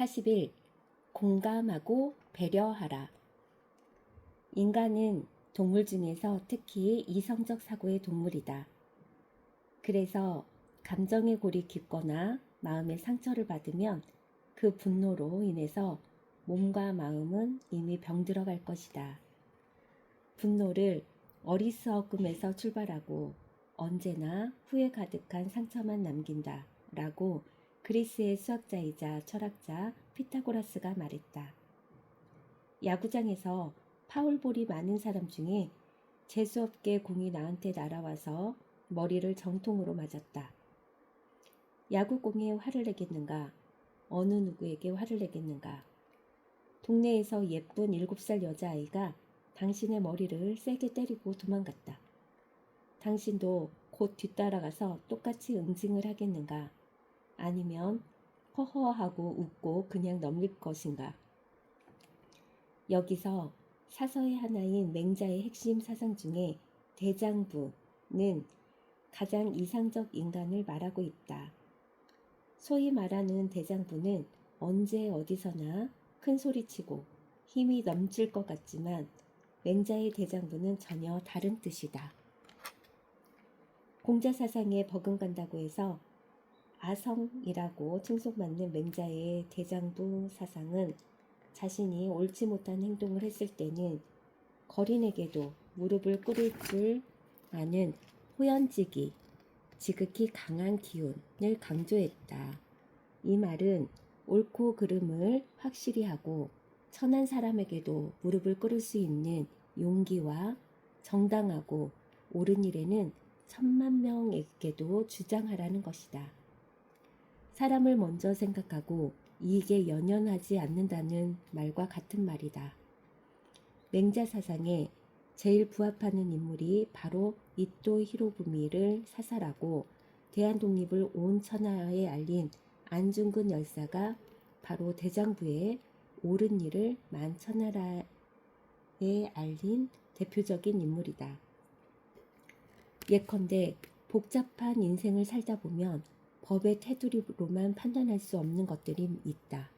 41. 공감하고 배려하라. 인간은 동물 중에서 특히 이성적 사고의 동물이다. 그래서 감정의 골이 깊거나 마음의 상처를 받으면 그 분노로 인해서 몸과 마음은 이미 병들어 갈 것이다. 분노를 어리석음에서 출발하고 언제나 후회 가득한 상처만 남긴다 라고 그리스의 수학자이자 철학자 피타고라스가 말했다. 야구장에서 파울볼이 많은 사람 중에 재수없게 공이 나한테 날아와서 머리를 정통으로 맞았다. 야구공에 화를 내겠는가? 어느 누구에게 화를 내겠는가? 동네에서 예쁜 7살 여자아이가 당신의 머리를 세게 때리고 도망갔다. 당신도 곧 뒤따라가서 똑같이 응징을 하겠는가? 아니면 허허하고 웃고 그냥 넘길 것인가? 여기서 사서의 하나인 맹자의 핵심 사상 중에 대장부는 가장 이상적 인간을 말하고 있다. 소위 말하는 대장부는 언제 어디서나 큰 소리치고 힘이 넘칠 것 같지만 맹자의 대장부는 전혀 다른 뜻이다. 공자 사상에 버금간다고 해서 아성이라고 칭송받는 맹자의 대장부 사상은 자신이 옳지 못한 행동을 했을 때는 거린에게도 무릎을 꿇을 줄 아는 호연지기, 지극히 강한 기운을 강조했다. 이 말은 옳고 그름을 확실히 하고 천한 사람에게도 무릎을 꿇을 수 있는 용기와 정당하고 옳은 일에는 10,000,000명에게도 주장하라는 것이다. 사람을 먼저 생각하고 이익에 연연하지 않는다는 말과 같은 말이다. 맹자 사상에 제일 부합하는 인물이 바로 이토 히로부미를 사살하고 대한독립을 온 천하에 알린 안중근 열사가 바로 대장부의 옳은 일을 만천하에 알린 대표적인 인물이다. 예컨대 복잡한 인생을 살다 보면 법의 테두리로만 판단할 수 없는 것들이 있다.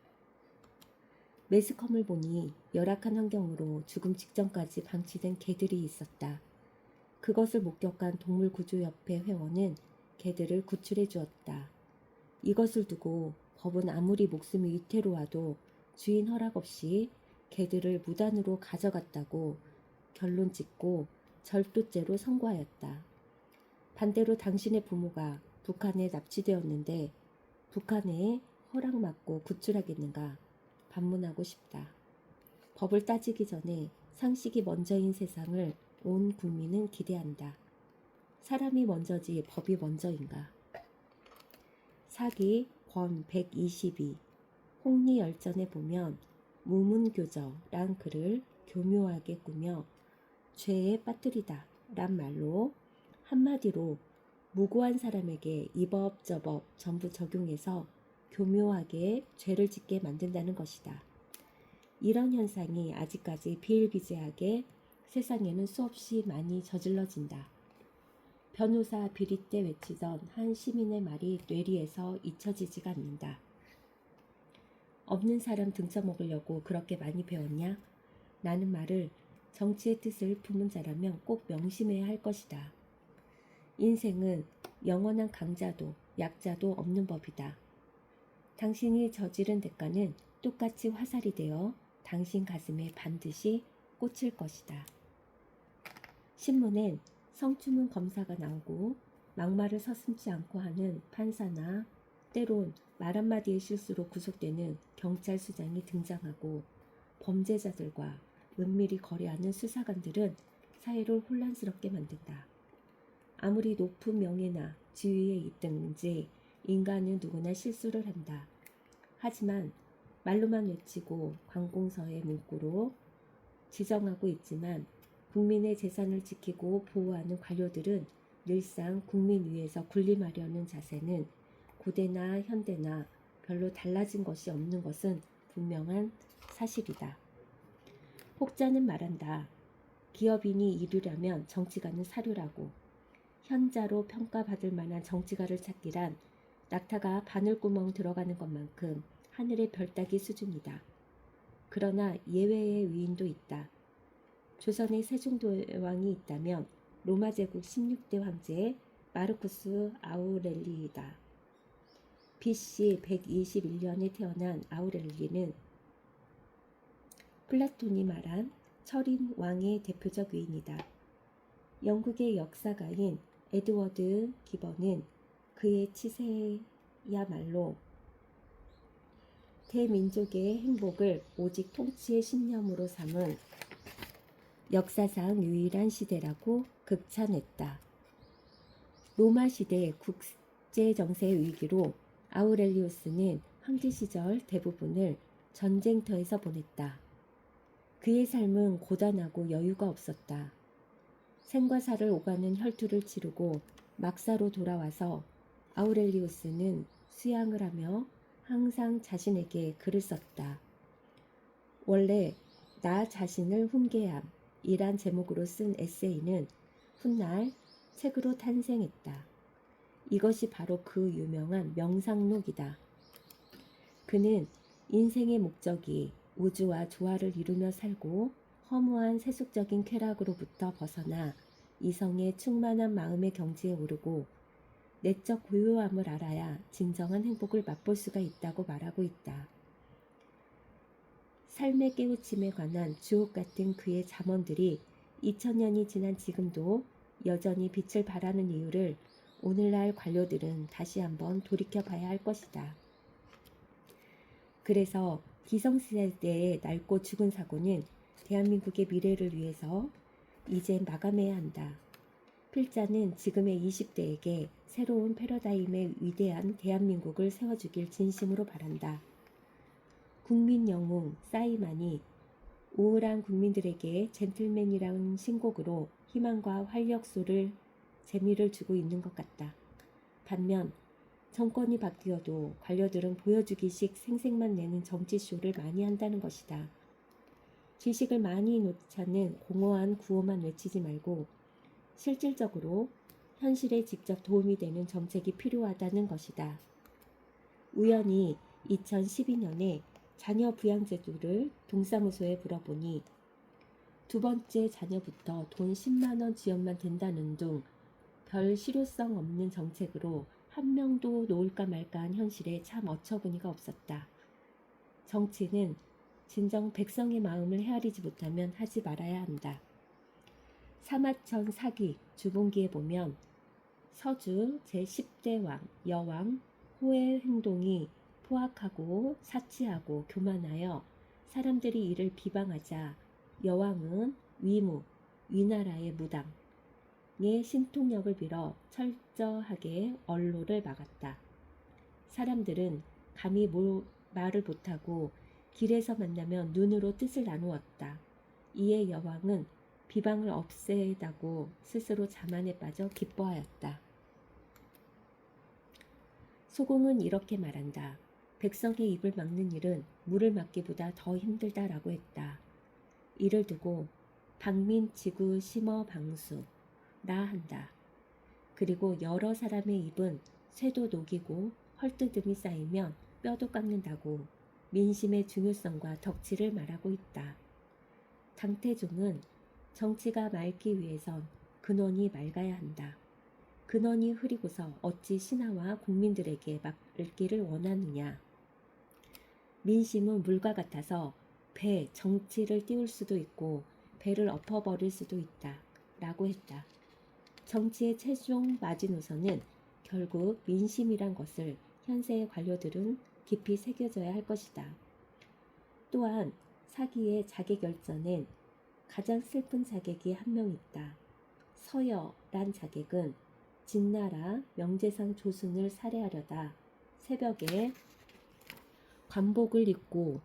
매스컴을 보니 열악한 환경으로 죽음 직전까지 방치된 개들이 있었다. 그것을 목격한 동물구조협회 회원은 개들을 구출해 주었다. 이것을 두고 법은 아무리 목숨이 위태로워도 주인 허락 없이 개들을 무단으로 가져갔다고 결론 짓고 절도죄로 선고하였다. 반대로 당신의 부모가 북한에 납치되었는데 북한에 허락받고 구출하겠는가? 반문하고 싶다. 법을 따지기 전에 상식이 먼저인 세상을 온 국민은 기대한다. 사람이 먼저지 법이 먼저인가? 사기 권 122 홍리열전에 보면 무문교저란 글을 교묘하게 꾸며 죄에 빠뜨리다 란 말로 한마디로 무고한 사람에게 이 법 저 법 전부 적용해서 교묘하게 죄를 짓게 만든다는 것이다. 이런 현상이 아직까지 비일비재하게 세상에는 수없이 많이 저질러진다. 변호사 비리 때 외치던 한 시민의 말이 뇌리에서 잊혀지지가 않는다. 없는 사람 등쳐먹으려고 그렇게 많이 배웠냐? 라는 말을 정치의 뜻을 품은 자라면 꼭 명심해야 할 것이다. 인생은 영원한 강자도 약자도 없는 법이다. 당신이 저지른 대가는 똑같이 화살이 되어 당신 가슴에 반드시 꽂힐 것이다. 신문엔 성추문 검사가 나오고 막말을 서슴지 않고 하는 판사나 때론 말 한마디의 실수로 구속되는 경찰수장이 등장하고 범죄자들과 은밀히 거래하는 수사관들은 사회를 혼란스럽게 만든다. 아무리 높은 명예나 지위에 있든지 인간은 누구나 실수를 한다. 하지만 말로만 외치고 관공서의 문구로 지정하고 있지만 국민의 재산을 지키고 보호하는 관료들은 늘상 국민 위에서 군림하려는 자세는 고대나 현대나 별로 달라진 것이 없는 것은 분명한 사실이다. 혹자는 말한다. 기업인이 이르려면 정치가는 사료라고. 현자로 평가받을 만한 정치가를 찾기란 낙타가 바늘구멍 들어가는 것만큼 하늘의 별 따기 수준이다. 그러나 예외의 위인도 있다. 조선의 세종대왕이 있다면 로마 제국 16대 황제 마르쿠스 아우렐리이다. BC 121년에 태어난 아우렐리는 플라톤이 말한 철인 왕의 대표적 위인이다. 영국의 역사가인 에드워드 기번은 그의 치세야말로 대민족의 행복을 오직 통치의 신념으로 삼은 역사상 유일한 시대라고 극찬했다. 로마 시대 국제정세 위기로 아우렐리우스는 황제 시절 대부분을 전쟁터에서 보냈다. 그의 삶은 고단하고 여유가 없었다. 생과 사를 오가는 혈투를 치르고 막사로 돌아와서 아우렐리우스는 수양을 하며 항상 자신에게 글을 썼다. 원래 나 자신을 훈계함이란 제목으로 쓴 에세이는 훗날 책으로 탄생했다. 이것이 바로 그 유명한 명상록이다. 그는 인생의 목적이 우주와 조화를 이루며 살고 허무한 세속적인 쾌락으로부터 벗어나 이성의 충만한 마음의 경지에 오르고 내적 고요함을 알아야 진정한 행복을 맛볼 수가 있다고 말하고 있다. 삶의 깨우침에 관한 주옥 같은 그의 잠언들이 2000년이 지난 지금도 여전히 빛을 발하는 이유를 오늘날 관료들은 다시 한번 돌이켜 봐야 할 것이다. 그래서 기성세대의 낡고 죽은 사고는 대한민국의 미래를 위해서 이제 마감해야 한다. 필자는 지금의 20대에게 새로운 패러다임의 위대한 대한민국을 세워주길 진심으로 바란다. 국민 영웅 사이만이 우울한 국민들에게 젠틀맨이라는 신곡으로 희망과 활력소를 재미를 주고 있는 것 같다. 반면 정권이 바뀌어도 관료들은 보여주기식 생색만 내는 정치쇼를 많이 한다는 것이다. 지식을 많이 놓자는 공허한 구호만 외치지 말고 실질적으로 현실에 직접 도움이 되는 정책이 필요하다는 것이다. 우연히 2012년에 자녀 부양 제도를 동사무소에 물어보니 두 번째 자녀부터 돈 10만 원 지원만 된다는 등 별 실효성 없는 정책으로 한 명도 놓을까 말까한 현실에 참 어처구니가 없었다. 정치는 진정 백성의 마음을 헤아리지 못하면 하지 말아야 한다. 사마천 사기 주봉기에 보면 서주 제10대 왕 여왕 호의 행동이 포악하고 사치하고 교만하여 사람들이 이를 비방하자 여왕은 위무, 위나라의 무당의 신통력을 빌어 철저하게 언로를 막았다. 사람들은 감히 말을 못하고 길에서 만나면 눈으로 뜻을 나누었다. 이에 여왕은 비방을 없애다고 스스로 자만에 빠져 기뻐하였다. 소공은 이렇게 말한다. 백성의 입을 막는 일은 물을 막기보다 더 힘들다라고 했다. 이를 두고 박민지구 심어 방수라 한다. 그리고 여러 사람의 입은 쇠도 녹이고 헐뜯음이 쌓이면 뼈도 깎는다고 민심의 중요성과 덕치를 말하고 있다. 당태종은 정치가 맑기 위해선 근원이 맑아야 한다. 근원이 흐리고서 어찌 신하와 국민들에게 맑기를 원하느냐. 민심은 물과 같아서 배, 정치를 띄울 수도 있고 배를 엎어버릴 수도 있다. 라고 했다. 정치의 최종 마지노선은 결국 민심이란 것을 현세의 관료들은 깊이 새겨져야 할 것이다. 또한 사기의 자객열전엔 가장 슬픈 자객이 한 명 있다. 서여란 자객은 진나라 명재상 조순을 살해하려다 새벽에 관복을 입고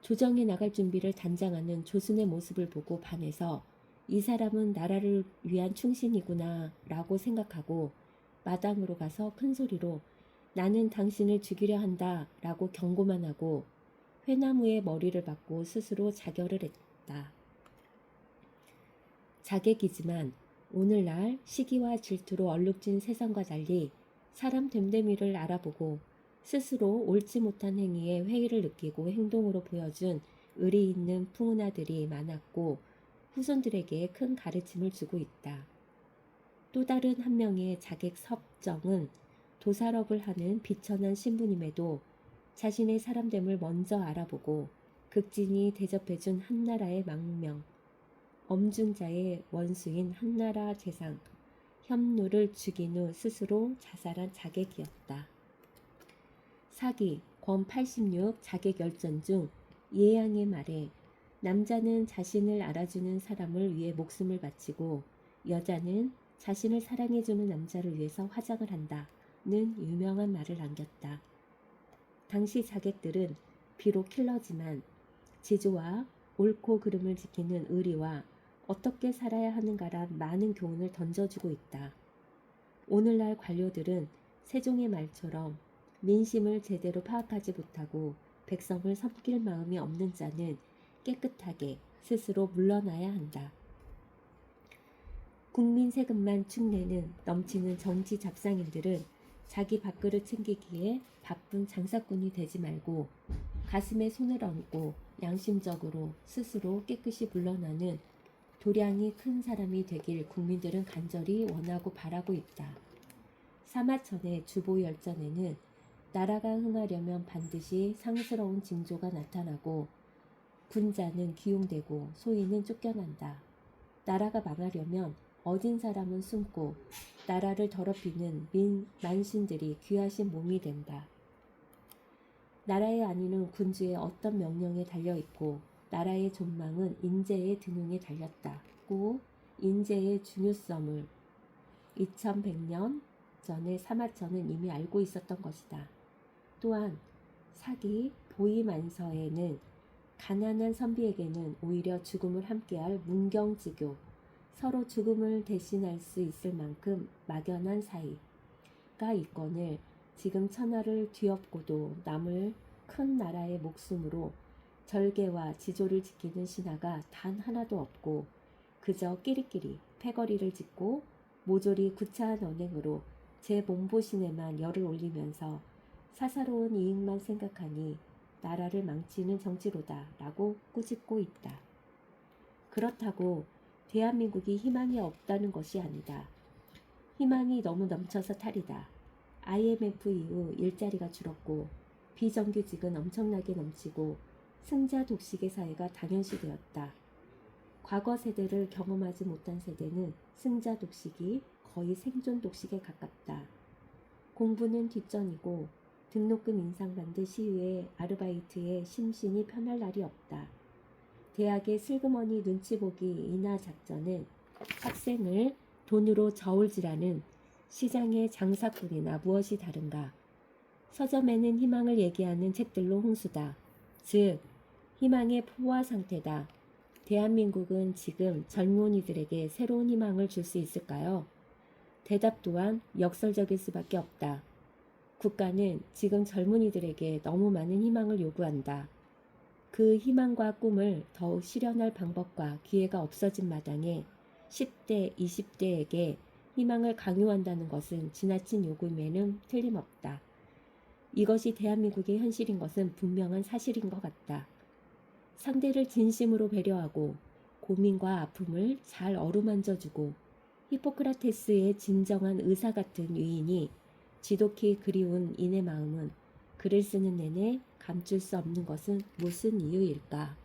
조정에 나갈 준비를 단장하는 조순의 모습을 보고 반해서 이 사람은 나라를 위한 충신이구나 라고 생각하고 마당으로 가서 큰 소리로 나는 당신을 죽이려 한다 라고 경고만 하고 회나무에 머리를 박고 스스로 자결을 했다. 자객이지만 오늘날 시기와 질투로 얼룩진 세상과 달리 사람 됨됨이를 알아보고 스스로 옳지 못한 행위에 회의를 느끼고 행동으로 보여준 의리 있는 풍운아들이 많았고 후손들에게 큰 가르침을 주고 있다. 또 다른 한 명의 자객 섭정은 도살업을 하는 비천한 신부님에도 자신의 사람됨을 먼저 알아보고 극진히 대접해준 한나라의 망명, 엄중자의 원수인 한나라 재상, 현누를 죽인 후 스스로 자살한 자객이었다. 사기, 권 86 자객열전 중 예양의 말에 남자는 자신을 알아주는 사람을 위해 목숨을 바치고 여자는 자신을 사랑해주는 남자를 위해서 화장을 한다는 유명한 말을 남겼다. 당시 자객들은 비록 킬러지만 지조와 옳고 그름을 지키는 의리와 어떻게 살아야 하는가란 많은 교훈을 던져주고 있다. 오늘날 관료들은 세종의 말처럼 민심을 제대로 파악하지 못하고 백성을 섬길 마음이 없는 자는 깨끗하게 스스로 물러나야 한다. 국민 세금만 축내는 넘치는 정치 잡상인들은 자기 밥그릇 챙기기에 바쁜 장사꾼이 되지 말고 가슴에 손을 얹고 양심적으로 스스로 깨끗이 물러나는 도량이 큰 사람이 되길 국민들은 간절히 원하고 바라고 있다. 사마천의 주보열전에는 나라가 흥하려면 반드시 상스러운 징조가 나타나고 군자는 기용되고 소인은 쫓겨난다. 나라가 망하려면 어진 사람은 숨고 나라를 더럽히는 만신들이 귀하신 몸이 된다. 나라의 안위는 군주의 어떤 명령에 달려있고 나라의 존망은 인재의 등용에 달렸다고 인재의 중요성을 2100년 전에 사마천은 이미 알고 있었던 것이다. 또한 사기 보이만서에는 가난한 선비에게는 오히려 죽음을 함께할 문경지교, 서로 죽음을 대신할 수 있을 만큼 막연한 사이가 있거늘 지금 천하를 뒤엎고도 남을 큰 나라의 목숨으로 절개와 지조를 지키는 신하가 단 하나도 없고 그저 끼리끼리 패거리를 짓고 모조리 구차한 언행으로 제 몸보신에만 열을 올리면서 사사로운 이익만 생각하니 나라를 망치는 정치로다 라고 꾸짖고 있다. 그렇다고 대한민국이 희망이 없다는 것이 아니다. 희망이 너무 넘쳐서 탈이다. IMF 이후 일자리가 줄었고 비정규직은 엄청나게 넘치고 승자 독식의 사회가 당연시되었다. 과거 세대를 경험하지 못한 세대는 승자 독식이 거의 생존 독식에 가깝다. 공부는 뒷전이고 등록금 인상반대 시위에 아르바이트에 심신이 편할 날이 없다. 대학의 슬그머니 눈치보기 인하 작전은 학생을 돈으로 저울질하는 시장의 장사꾼이나 무엇이 다른가. 서점에는 희망을 얘기하는 책들로 홍수다. 즉 희망의 포화 상태다. 대한민국은 지금 젊은이들에게 새로운 희망을 줄 수 있을까요? 대답 또한 역설적일 수밖에 없다. 국가는 지금 젊은이들에게 너무 많은 희망을 요구한다. 그 희망과 꿈을 더욱 실현할 방법과 기회가 없어진 마당에 10대, 20대에게 희망을 강요한다는 것은 지나친 요구임에는 틀림없다. 이것이 대한민국의 현실인 것은 분명한 사실인 것 같다. 상대를 진심으로 배려하고 고민과 아픔을 잘 어루만져주고 히포크라테스의 진정한 의사 같은 위인이 지독히 그리운 인의 마음은 글을 쓰는 내내 감출 수 없는 것은 무슨 이유일까?